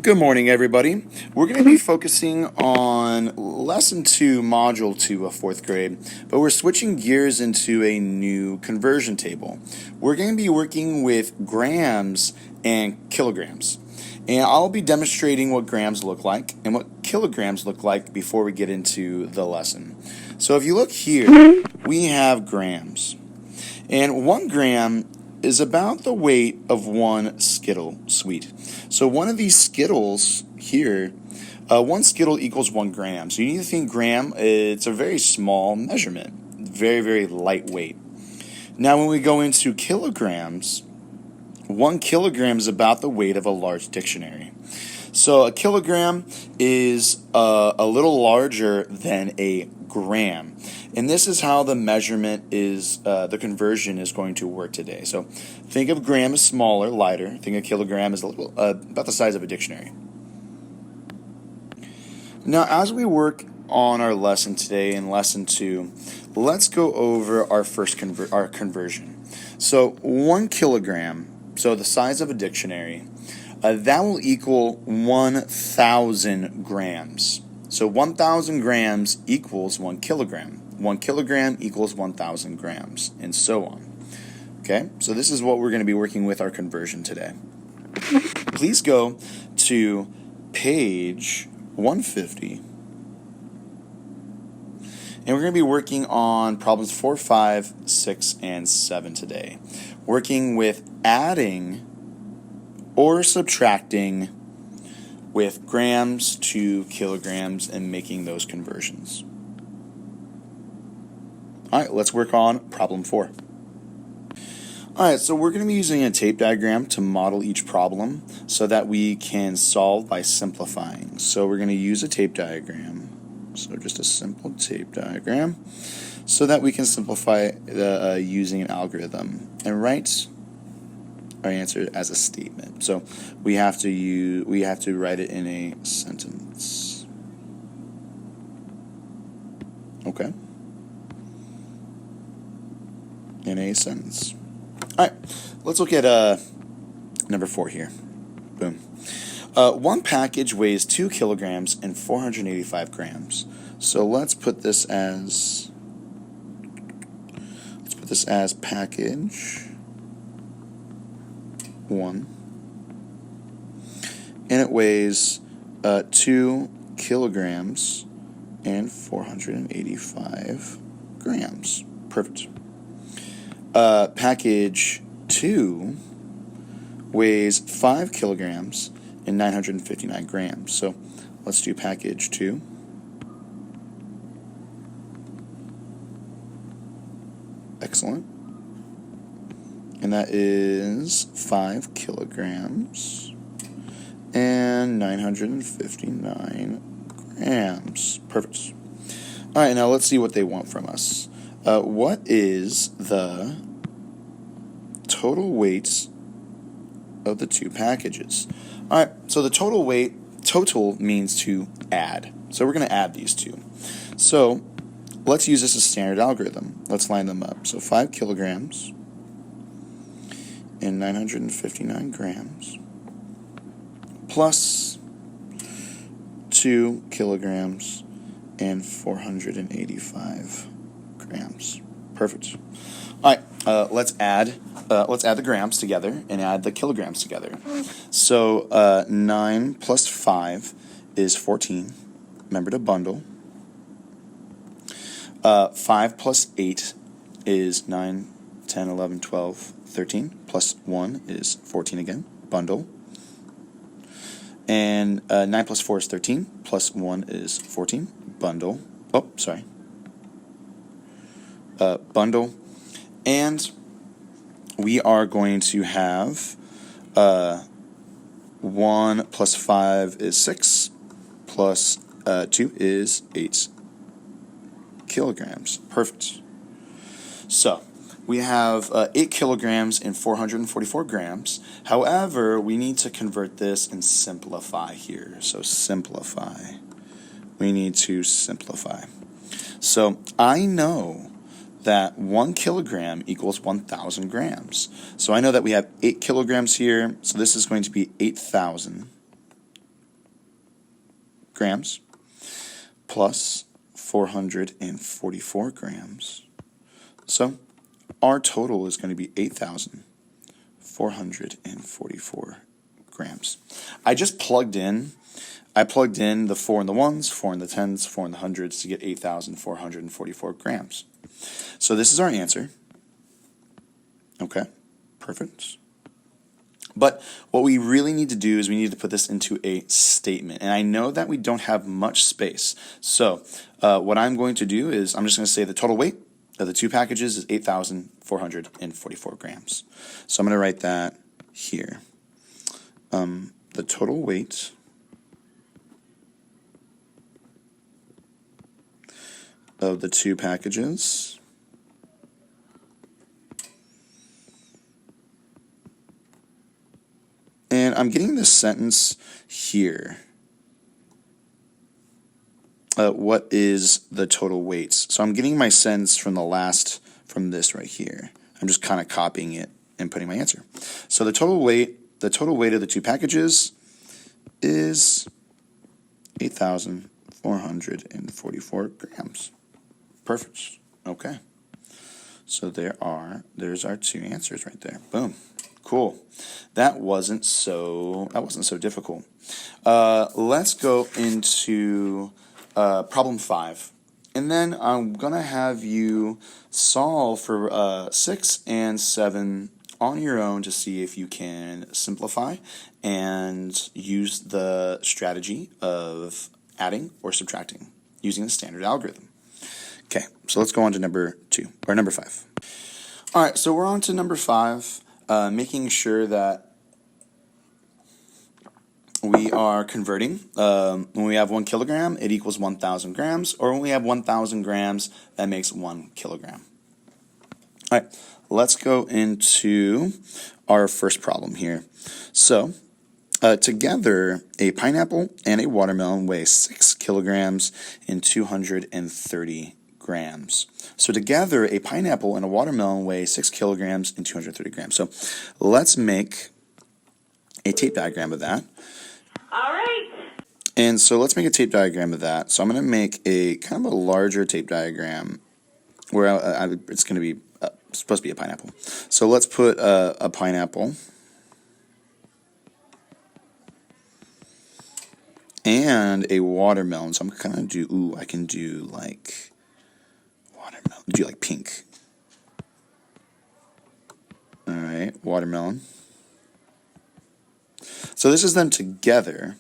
Good morning, everybody. We're going to be focusing on Lesson 2, Module 2 of 4th grade, but we're switching gears into a new conversion table. We're going to be working with grams and kilograms. And I'll be demonstrating what grams look like and what kilograms look like before we get into the lesson. So if you look here, we have grams. And 1 gram is about the weight of 1 Skittle sweet. So one of these Skittles here, 1 Skittle equals 1 gram. So you need to think gram, it's a very small measurement, very, very lightweight. Now when we go into kilograms, 1 kilogram is about the weight of a large dictionary. So a kilogram is a little larger than a gram. And this is how the measurement is, the conversion is going to work today. So think of gram as smaller, lighter. Think of kilogram as a little, about the size of a dictionary. Now, as we work on our lesson today in Lesson 2, let's go over our first conversion. So 1 kilogram, so the size of a dictionary, that will equal 1,000 grams. So 1,000 grams equals 1 kilogram. 1 kilogram equals 1,000 grams, and so on. Okay, so this is what we're going to be working with our conversion today. Please go to page 150. And we're going to be working on problems 4, 5, 6, and 7 today. Working with adding or subtracting with grams to kilograms and making those conversions. All right, let's work on problem 4. All right, so we're going to be using a tape diagram to model each problem so that we can solve by simplifying. So we're going to use a tape diagram. So just a simple tape diagram so that we can simplify using an algorithm and write our answer as a statement. So we have to write it in a sentence. Okay. In a sentence. All right, let's look at number 4 here. Boom. 1 package weighs 2 kilograms and 485 grams. So let's put this as package 1, and it weighs 2 kilograms and 485 grams. Perfect. Package 2 weighs 5 kilograms and 959 grams. So let's do package 2. Excellent. And that is 5 kilograms and 959 grams. Perfect. All right, now let's see what they want from us. What is the total weight of the 2 packages? All right, so the total weight, total means to add. So we're going to add these 2. So let's use this as standard algorithm. Let's line them up. So 5 kilograms and 959 grams plus 2 kilograms and 485 grams. Perfect. All right, let's add the grams together and add the kilograms together. So 9 plus 5 is 14. Remember to bundle. 5 plus 8 is 9, 10, 11, 12, 13. Plus 1 is 14 again. Bundle. And 9 plus 4 is 13. Plus 1 is 14. Bundle. Oh, sorry. Bundle. And we are going to have 1 plus 5 is 6. Plus 2 is 8 kilograms. Perfect. So we have 8 kilograms and 444 grams. However, we need to convert this and simplify here. So simplify. We need to simplify. So I know that 1 kilogram equals 1,000 grams. So I know that we have 8 kilograms here, so this is going to be 8,000 grams plus 444 grams. So our total is going to be 8,444 grams. I plugged in the 4 and the 1s, 4 and the 10s, 4 and the 100s to get 8,444 grams. So this is our answer. Okay, perfect. But what we really need to do is we need to put this into a statement. And I know that we don't have much space. So what I'm going to do is I'm just going to say the total weight of the two packages is 8,444 grams. So I'm going to write that here. The total weight of the two packages and I'm getting this sentence here. What is the total weights? So I'm getting my sentence from from this right here. I'm just kind of copying it and putting my answer. So the total weight of the two packages is 8,444 grams. Perfect. Okay. So there's our two answers right there. Boom. Cool. That wasn't so difficult. Let's go into problem 5. And then I'm going to have you solve for 6 and 7 on your own to see if you can simplify and use the strategy of adding or subtracting using the standard algorithm. Okay, so let's go on to number 5. All right, so we're on to number 5, making sure that we are converting. When we have 1 kilogram, it equals 1,000 grams, or when we have 1,000 grams, that makes 1 kilogram. All right, let's go into our first problem here. So, together, a pineapple and a watermelon weigh 6 kilograms and 230 grams. So together, a pineapple and a watermelon weigh 6 kilograms and 230 grams. So let's make a tape diagram of that. All right. And so let's make a tape diagram of that. So I'm going to make a kind of a larger tape diagram where it's going to be supposed to be a pineapple. So let's put a pineapple and a watermelon. So I'm going to I can do like watermelon. Do like pink. All right, watermelon. So this is them together,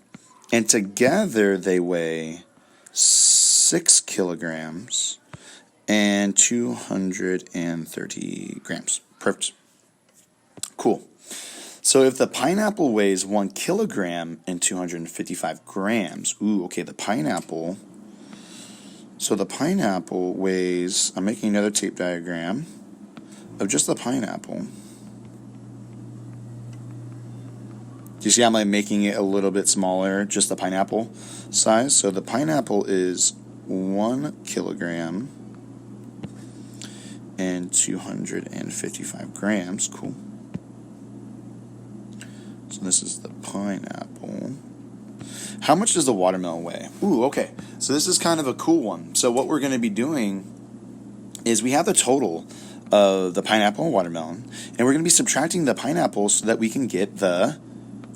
and together they weigh 6 kilograms and 230 grams. Perfect. Cool. So if the pineapple weighs 1 kilogram and 255 grams, okay, the pineapple. So the pineapple weighs, I'm making another tape diagram of just the pineapple. Do you see how I'm making it a little bit smaller, just the pineapple size? So the pineapple is 1 kilogram and 255 grams. Cool. So this is the pineapple. How much does the watermelon weigh? Okay. So this is kind of a cool one. So what we're going to be doing is we have the total of the pineapple and watermelon, and we're going to be subtracting the pineapple so that we can get the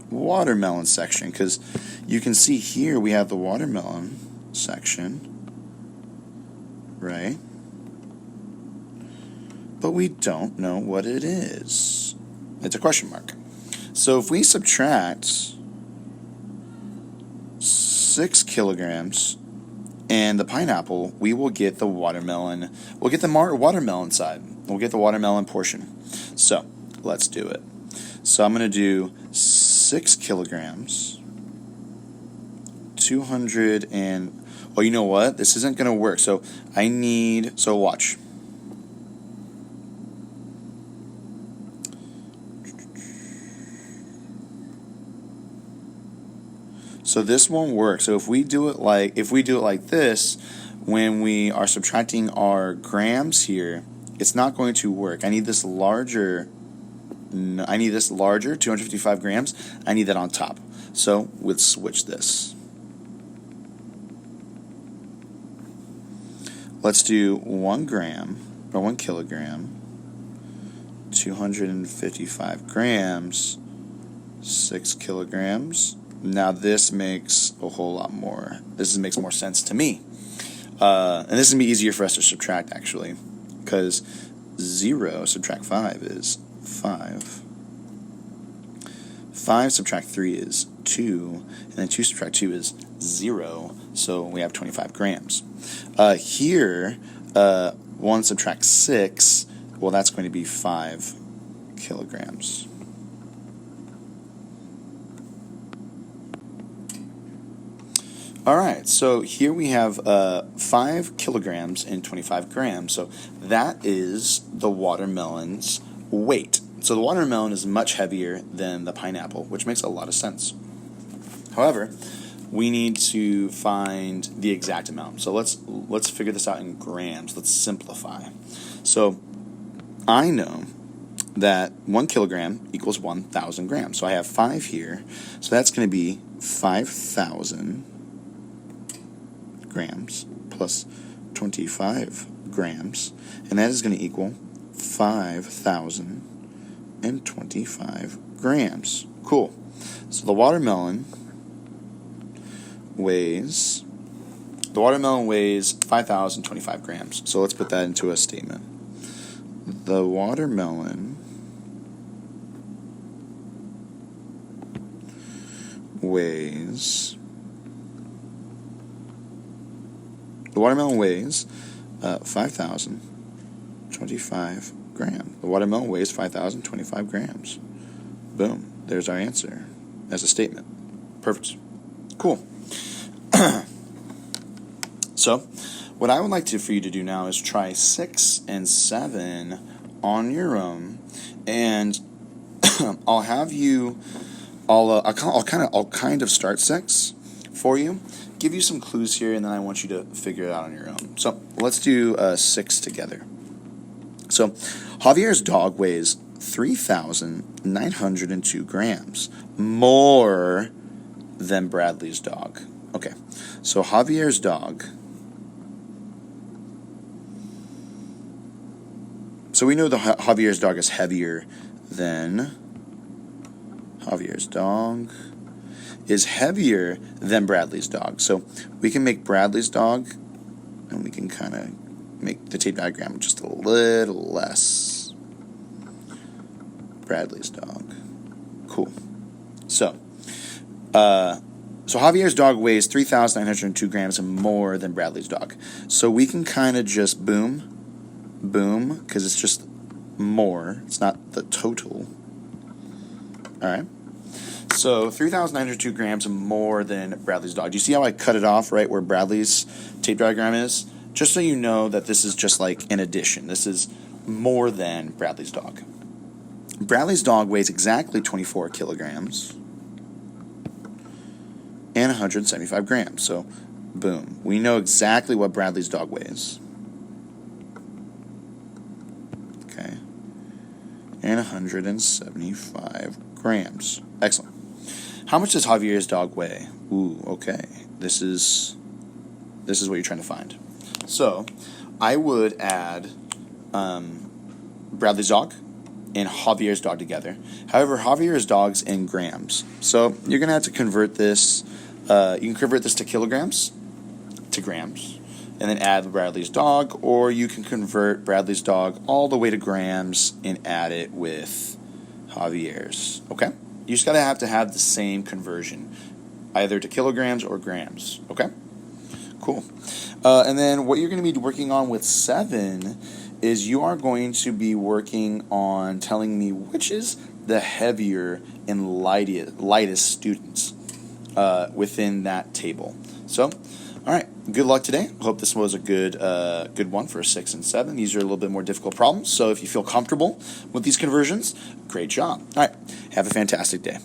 watermelon section, because you can see here we have the watermelon section, right? But we don't know what it is. It's a question mark. So if we subtract 6 kilograms and the pineapple, we will get the watermelon. We'll get the watermelon side. We'll get the watermelon portion. So let's do it. So I'm going to do 6 kilograms, 200 and, well, you know what? This isn't going to work. So watch. So this won't work. So if we do it like this, when we are subtracting our grams here, it's not going to work. I need this larger, 255 grams. I need that on top. So we'll switch this. let's do 1 gram, or 1 kilogram, 255 grams, 6 kilograms. Now this makes a whole lot more. This makes more sense to me. And this is going to be easier for us to subtract, actually, because 0 subtract 5 is 5. 5 subtract 3 is 2, and then 2 subtract 2 is 0, so we have 25 grams. Here, 1 subtract 6, well, that's going to be 5 kilograms. All right, so here we have 5 kilograms and 25 grams, so that is the watermelon's weight. So the watermelon is much heavier than the pineapple, which makes a lot of sense. However, we need to find the exact amount. So let's figure this out in grams. Let's simplify. So I know that 1 kilogram equals 1,000 grams. So I have 5 here. So that's going to be 5,000 grams plus 25 grams. And that is going to equal 5,025 grams. Cool. So the watermelon weighs 5,025 grams. So let's put that into a statement. The watermelon weighs 5,025 grams. The watermelon weighs 5,025 grams. Boom. There's our answer as a statement. Perfect. Cool. So, what I would like for you to do now is try 6 and 7 on your own, and I'll kind of start 6 for you, give you some clues here, and then I want you to figure it out on your own. So let's do 6 together. So Javier's dog weighs 3,902 grams, more than Bradley's dog. Okay, so Javier's dog. So we know Javier's dog is heavier than Bradley's dog. So we can make Bradley's dog, and we can kind of make the tape diagram just a little less. Bradley's dog. Cool. So Javier's dog weighs 3,902 grams more than Bradley's dog. So we can kind of just boom, because it's just more. It's not the total. All right. So 3,902 grams more than Bradley's dog. Do you see how I cut it off right where Bradley's tape diagram is? Just so you know that this is just like an addition. This is more than Bradley's dog. Bradley's dog weighs exactly 24 kilograms and 175 grams. So, boom. We know exactly what Bradley's dog weighs. Okay. And 175 grams. Excellent. How much does Javier's dog weigh? Ooh, okay. This is what you're trying to find. So, I would add Bradley's dog and Javier's dog together. However, Javier's dog's in grams. So, you're going to have to convert this. You can convert this to kilograms to grams, and then add Bradley's dog, or you can convert Bradley's dog all the way to grams and add it with Javier's. Okay? You just have to have the same conversion, either to kilograms or grams. Okay? Cool. And then what you're going to be working on with 7 is you are going to be working on telling me which is the heavier and lightest students within that table. So, all right, good luck today. I hope this was a good one for 6 and 7. These are a little bit more difficult problems, so if you feel comfortable with these conversions, great job. All right, have a fantastic day.